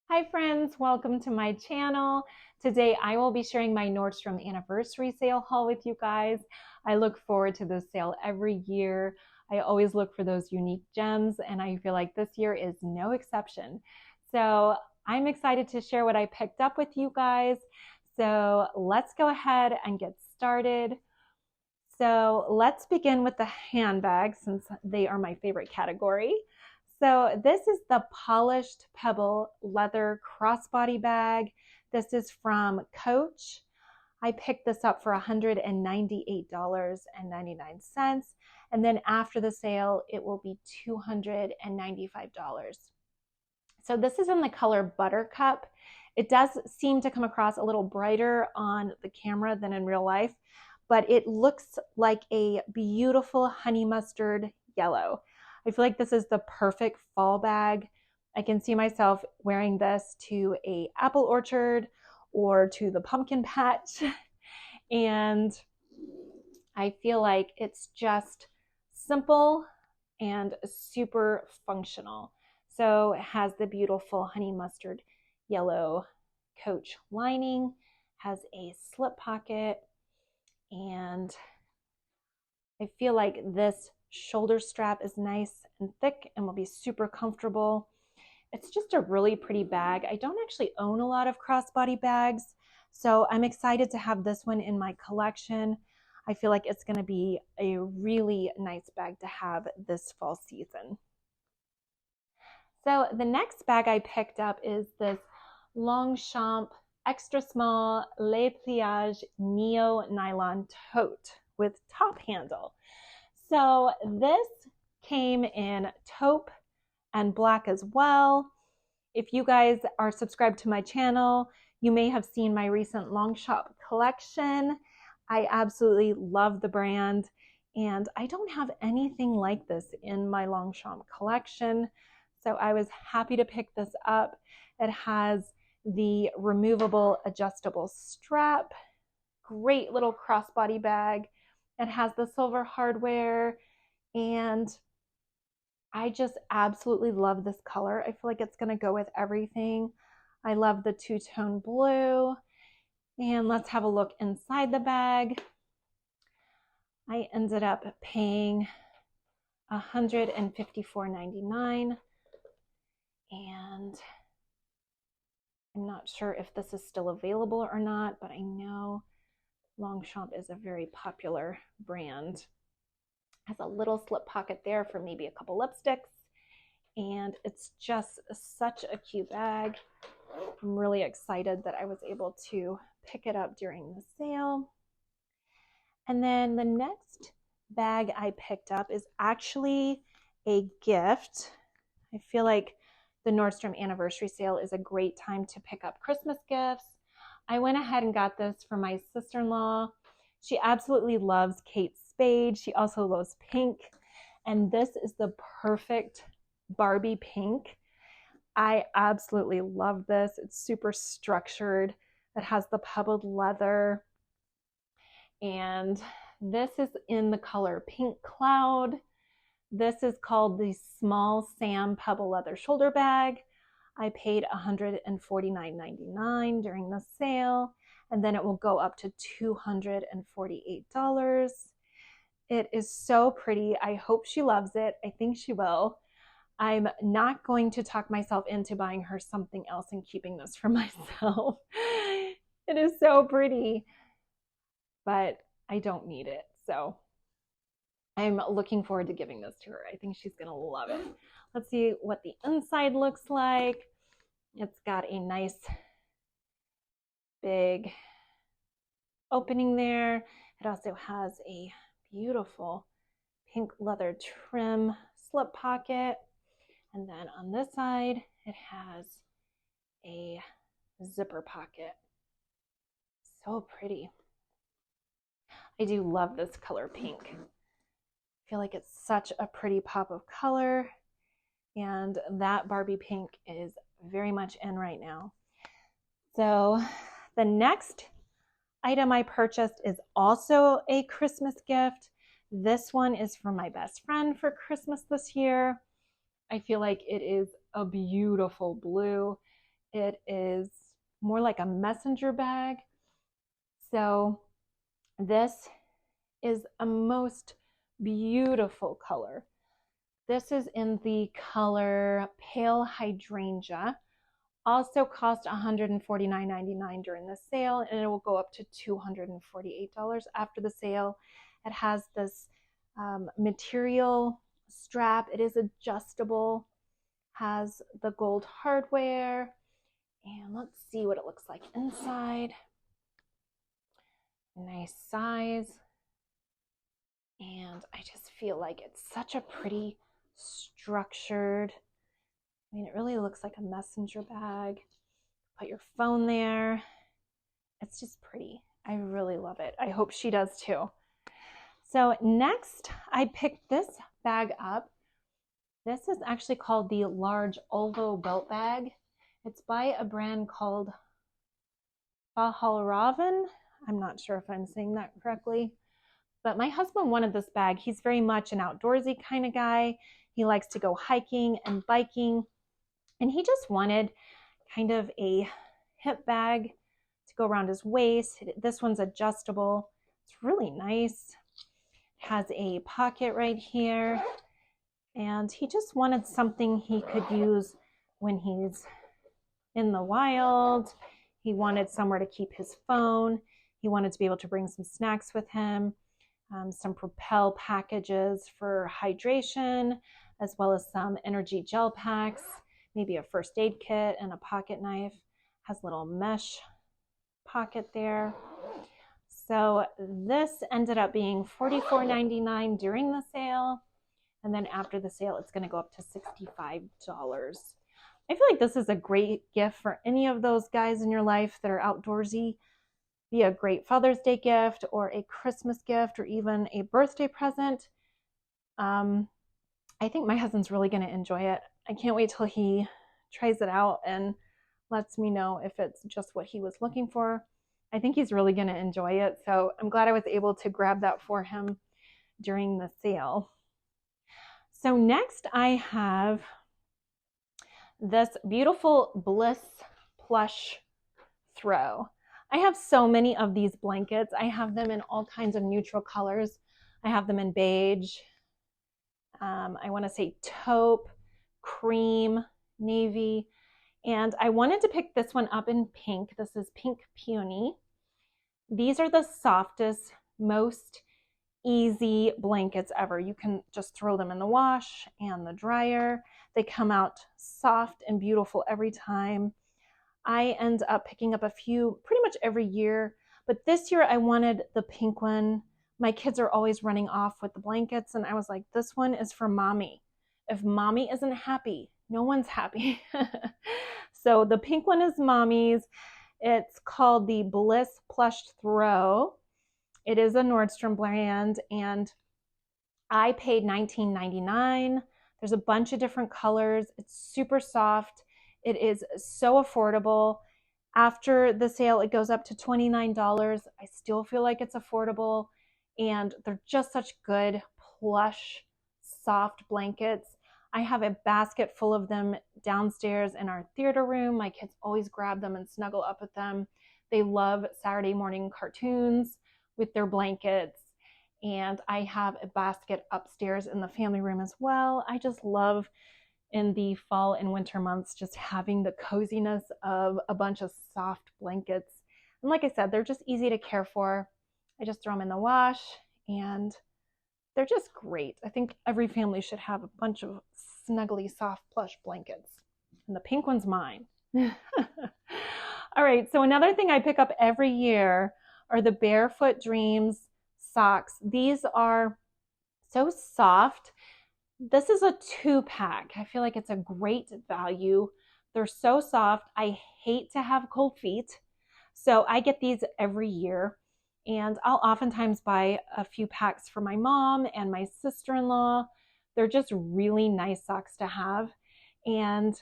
Hi friends, welcome to my channel. Today I will be sharing my Nordstrom anniversary sale haul with you guys. I look forward to this sale every year. I always look for those unique gems and I feel like this year is no exception. So I'm excited to share what I picked up with you guys. So let's go ahead and get started. So let's begin with the handbags since they are my favorite category. So this is the polished pebble leather crossbody bag. This is from Coach. I picked this up for $198.99. And then after the sale, it will be $295. So this is in the color Buttercup. It does seem to come across a little brighter on the camera than in real life, but it looks like a beautiful honey mustard yellow. I feel like this is the perfect fall bag. I can see myself wearing this to a apple orchard or to the pumpkin patch. And I feel like it's just simple and super functional. So it has the beautiful honey mustard yellow Coach lining, has a slip pocket, and I feel like this shoulder strap is nice and thick and will be super comfortable. It's just a really pretty bag. I don't actually own a lot of crossbody bags, so I'm excited to have this one in my collection. I feel like it's going to be a really nice bag to have this fall season. So the next bag I picked up is this Longchamp extra small Le Pliage Neo Nylon Tote with top handle. So this came in taupe and black as well. If you guys are subscribed to my channel, you may have seen my recent Longchamp collection. I absolutely love the brand, and I don't have anything like this in my Longchamp collection, so I was happy to pick this up. It has the removable adjustable strap, great little crossbody bag. It has the silver hardware, and I just absolutely love this color. I feel like it's going to go with everything. I love the two-tone blue. And let's have a look inside the bag. I ended up paying $154.99. And I'm not sure if this is still available or not, but I know Longchamp is a very popular brand. Has a little slip pocket there for maybe a couple lipsticks, and it's just such a cute bag. I'm really excited that I was able to pick it up during the sale. And then the next bag I picked up is actually a gift. I feel like the Nordstrom anniversary sale is a great time to pick up Christmas gifts. I went ahead and got this for my sister-in-law. She absolutely loves Kate Spade. She also loves pink. And this is the perfect Barbie pink. I absolutely love this. It's super structured. It has the pebbled leather. And this is in the color Pink Cloud. This is called the Small Sam Pebble Leather Shoulder Bag. I paid $149.99 during the sale, and then it will go up to $248. It is so pretty. I hope she loves it. I think she will. I'm not going to talk myself into buying her something else and keeping this for myself. It is so pretty, but I don't need it. So I'm looking forward to giving this to her. I think she's going to love it. Let's see what the inside looks like. It's got a nice big opening there. It also has a beautiful pink leather trim slip pocket. And then on this side, it has a zipper pocket. So pretty. I do love this color pink. I feel like it's such a pretty pop of color, and that Barbie pink is very much in right now. So the next item I purchased is also a Christmas gift. This one is from my best friend for Christmas this year. I feel like it is a beautiful blue. It is more like a messenger bag. So this is a most beautiful color. This is in the color Pale Hydrangea. Also cost $149.99 during the sale, and it will go up to $248 after the sale. It has this material strap. It is adjustable, has the gold hardware, and let's see what it looks like inside. Nice size. And I just feel like it's such a pretty structured, I mean, it really looks like a messenger bag. Put your phone there. It's just pretty. I really love it. I hope she does too. So next, I picked this bag up. This is actually called the Large Olvo Belt Bag. It's by a brand called Fjallraven. I'm not sure if I'm saying that correctly. But my husband wanted this bag. He's very much an outdoorsy kind of guy. He likes to go hiking and biking. And he just wanted kind of a hip bag to go around his waist. This one's adjustable. It's really nice. It has a pocket right here. And he just wanted something he could use when he's in the wild. He wanted somewhere to keep his phone. He wanted to be able to bring some snacks with him, some Propel packages for hydration, as well as some energy gel packs, maybe a first aid kit and a pocket knife. Has a little mesh pocket there. So this ended up being $44.99 during the sale. And then after the sale, it's going to go up to $65. I feel like this is a great gift for any of those guys in your life that are outdoorsy. Be a great Father's Day gift or a Christmas gift or even a birthday present. I think my husband's really going to enjoy it. I can't wait till he tries it out and lets me know if it's just what he was looking for. I think he's really going to enjoy it. So I'm glad I was able to grab that for him during the sale. So next I have this beautiful Bliss plush throw. I have so many of these blankets. I have them in all kinds of neutral colors. I have them in beige. I want to say taupe, cream, navy. And I wanted to pick this one up in pink. This is Pink Peony. These are the softest, most easy blankets ever. You can just throw them in the wash and the dryer. They come out soft and beautiful every time. I end up picking up a few pretty much every year, but this year I wanted the pink one. My kids are always running off with the blankets, and I was like, this one is for mommy. If mommy isn't happy, no one's happy. So the pink one is mommy's. It's called the Bliss Plush Throw. It is a Nordstrom brand, and I paid $19.99. There's a bunch of different colors. It's super soft. It is so affordable. After the sale, it goes up to $29. I still feel like it's affordable, and they're just such good, plush, soft blankets. I have a basket full of them downstairs in our theater room. My kids always grab them and snuggle up with them. They love Saturday morning cartoons with their blankets. And I have a basket upstairs in the family room as well. I just love in the fall and winter months just having the coziness of a bunch of soft blankets. And like I said, they're just easy to care for. I just throw them in the wash and they're just great. I think every family should have a bunch of snuggly, soft, plush blankets. And the pink one's mine. All right, so another thing I pick up every year are the Barefoot Dreams socks. These are so soft. This is a 2-pack. I feel like it's a great value. They're so soft. I hate to have cold feet, so I get these every year. And I'll oftentimes buy a few packs for my mom and my sister-in-law. They're just really nice socks to have. And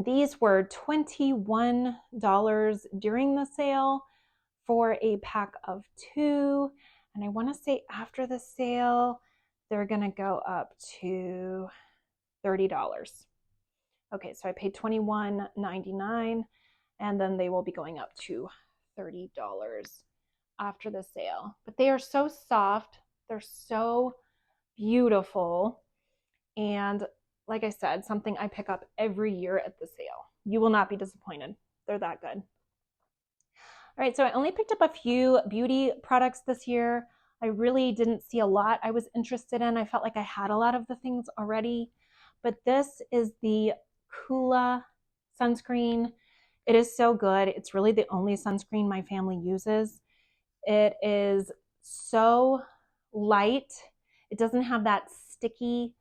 these were $21 during the sale for a pack of 2. And I want to say after the sale, they're going to go up to $30. Okay, so I paid $21.99, and then they will be going up to $30 after the sale. But they are so soft. They're so beautiful. And like I said, something I pick up every year at the sale. You will not be disappointed. They're that good. All right, so I only picked up a few beauty products this year. I really didn't see a lot I was interested in. I felt like I had a lot of the things already. But this is the Kula sunscreen. It is so good. It's really the only sunscreen my family uses. It is so light. It doesn't have that sticky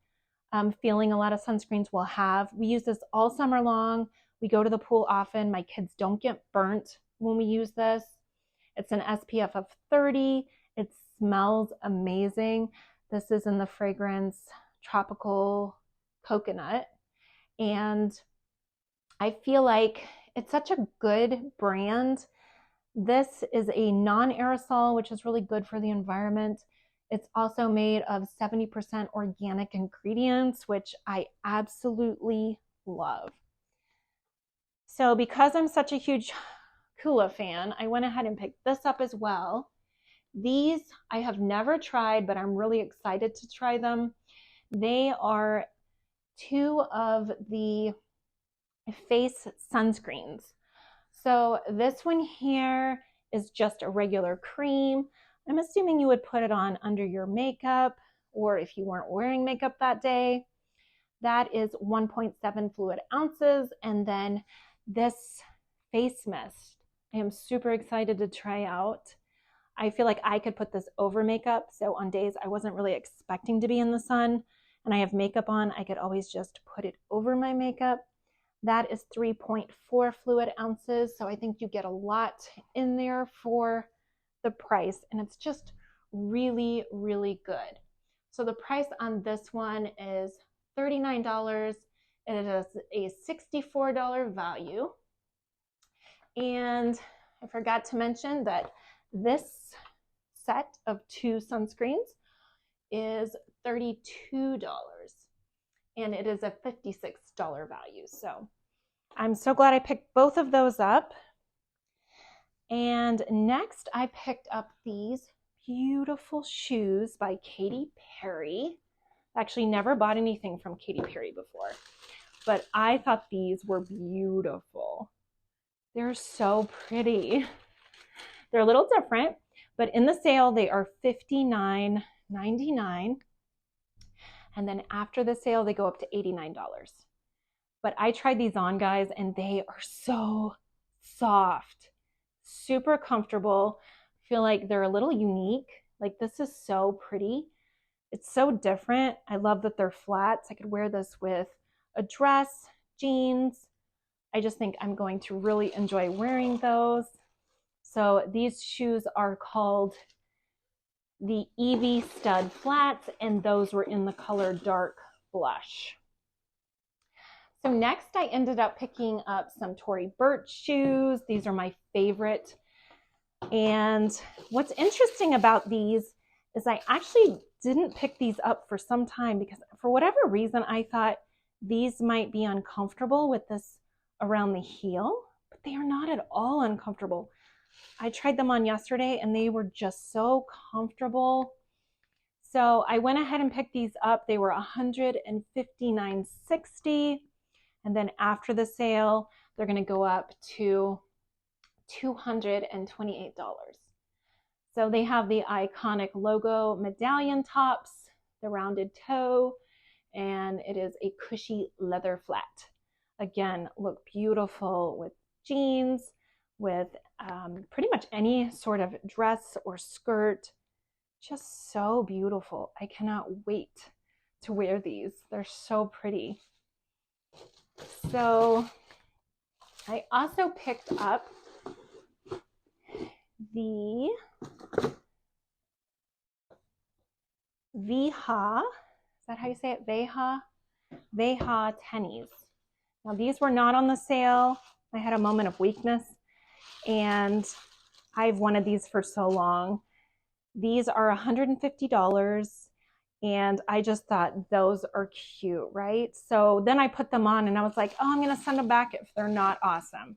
feeling a lot of sunscreens will have. We use this all summer long. We go to the pool often. My kids don't get burnt when we use this. It's an SPF of 30. It smells amazing. This is in the fragrance Tropical Coconut. And I feel like it's such a good brand. This is a non-aerosol, which is really good for the environment. It's also made of 70% organic ingredients, which I absolutely love. So because I'm such a huge Kula fan, I went ahead and picked this up as well. These I have never tried, but I'm really excited to try them. They are two of the face sunscreens. So this one here is just a regular cream. I'm assuming you would put it on under your makeup, or if you weren't wearing makeup that day. That is 1.7 fluid ounces. And then this face mist, I am super excited to try out. I feel like I could put this over makeup. So on days I wasn't really expecting to be in the sun and I have makeup on, I could always just put it over my makeup. That is 3.4 fluid ounces. So I think you get a lot in there for the price, and it's just really, really good. So the price on this one is $39, and it is a $64 value. And I forgot to mention that this set of two sunscreens is $32, and it is a $56 value. So I'm so glad I picked both of those up. And next I picked up these beautiful shoes by Katy Perry. I actually never bought anything from Katy Perry before, but I thought these were beautiful. They're so pretty. They're a little different, but in the sale they are $59.99. And then after the sale they go up to $89. But I tried these on, guys, and they are so soft, super comfortable. I feel like they're a little unique. Like, this is so pretty. It's so different. I love that they're flats. I could wear this with a dress, jeans. I just think I'm going to really enjoy wearing those. So these shoes are called the Evie Stud Flats, and those were in the color Dark Blush. So next I ended up picking up some Tory Burch shoes. These are my favorite. And what's interesting about these is I actually didn't pick these up for some time because for whatever reason I thought these might be uncomfortable with this around the heel, but they are not at all uncomfortable. I tried them on yesterday and they were just so comfortable. So I went ahead and picked these up. They were $159.60. And then after the sale, they're going to go up to $228. So they have the iconic logo medallion tops, the rounded toe, and it is a cushy leather flat. Again, look beautiful with jeans, with pretty much any sort of dress or skirt. Just so beautiful. I cannot wait to wear these. They're so pretty. So I also picked up the Veha, is that how you say it? Veha tennies. Now these were not on the sale. I had a moment of weakness and I've wanted these for so long. These are $150 And I just thought those are cute, right? So then I put them on and I was like, oh, I'm going to send them back if they're not awesome.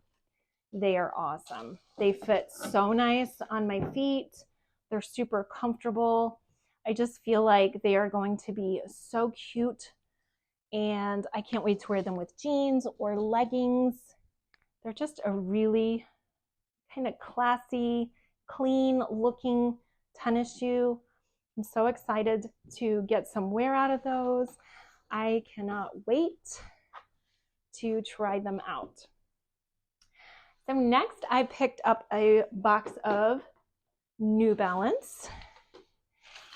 They are awesome. They fit so nice on my feet. They're super comfortable. I just feel like they are going to be so cute, and I can't wait to wear them with jeans or leggings. They're just a really kind of classy, clean looking tennis shoe. I'm so excited to get some wear out of those. I cannot wait to try them out. So next I picked up a box of New Balance,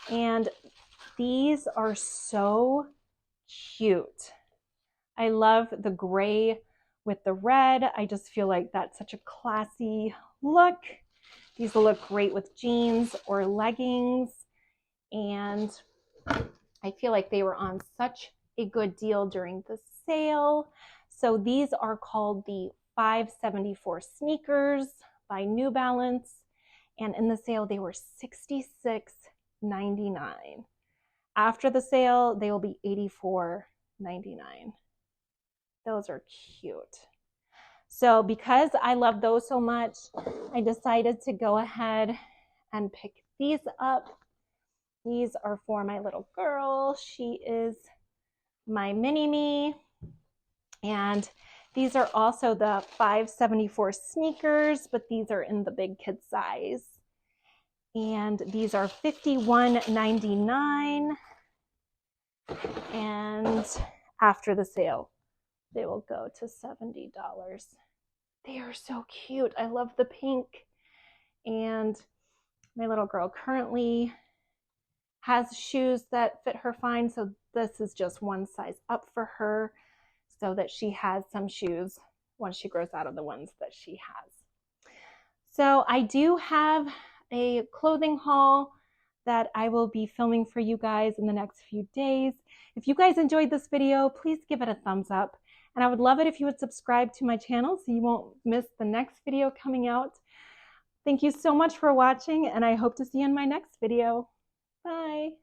and these are so cute. I love the gray with the red. I just feel like that's such a classy look. These will look great with jeans or leggings, and I feel like they were on such a good deal during the sale. So these are called the 574 sneakers by New Balance, and in the sale they were $66.99. After the sale they will be $84.99. Those are cute. So because I love those so much, I decided to go ahead and pick these up. These are for my little girl. She is my mini-me. And these are also the 574 sneakers, but these are in the big kid size. And these are $51.99. And after the sale, they will go to $70. They are so cute. I love the pink. And my little girl currently has shoes that fit her fine, so this is just one size up for her so that she has some shoes once she grows out of the ones that she has. So I do have a clothing haul that I will be filming for you guys in the next few days. If you guys enjoyed this video, please give it a thumbs up. And I would love it if you would subscribe to my channel so you won't miss the next video coming out. Thank you so much for watching, and I hope to see you in my next video. Bye.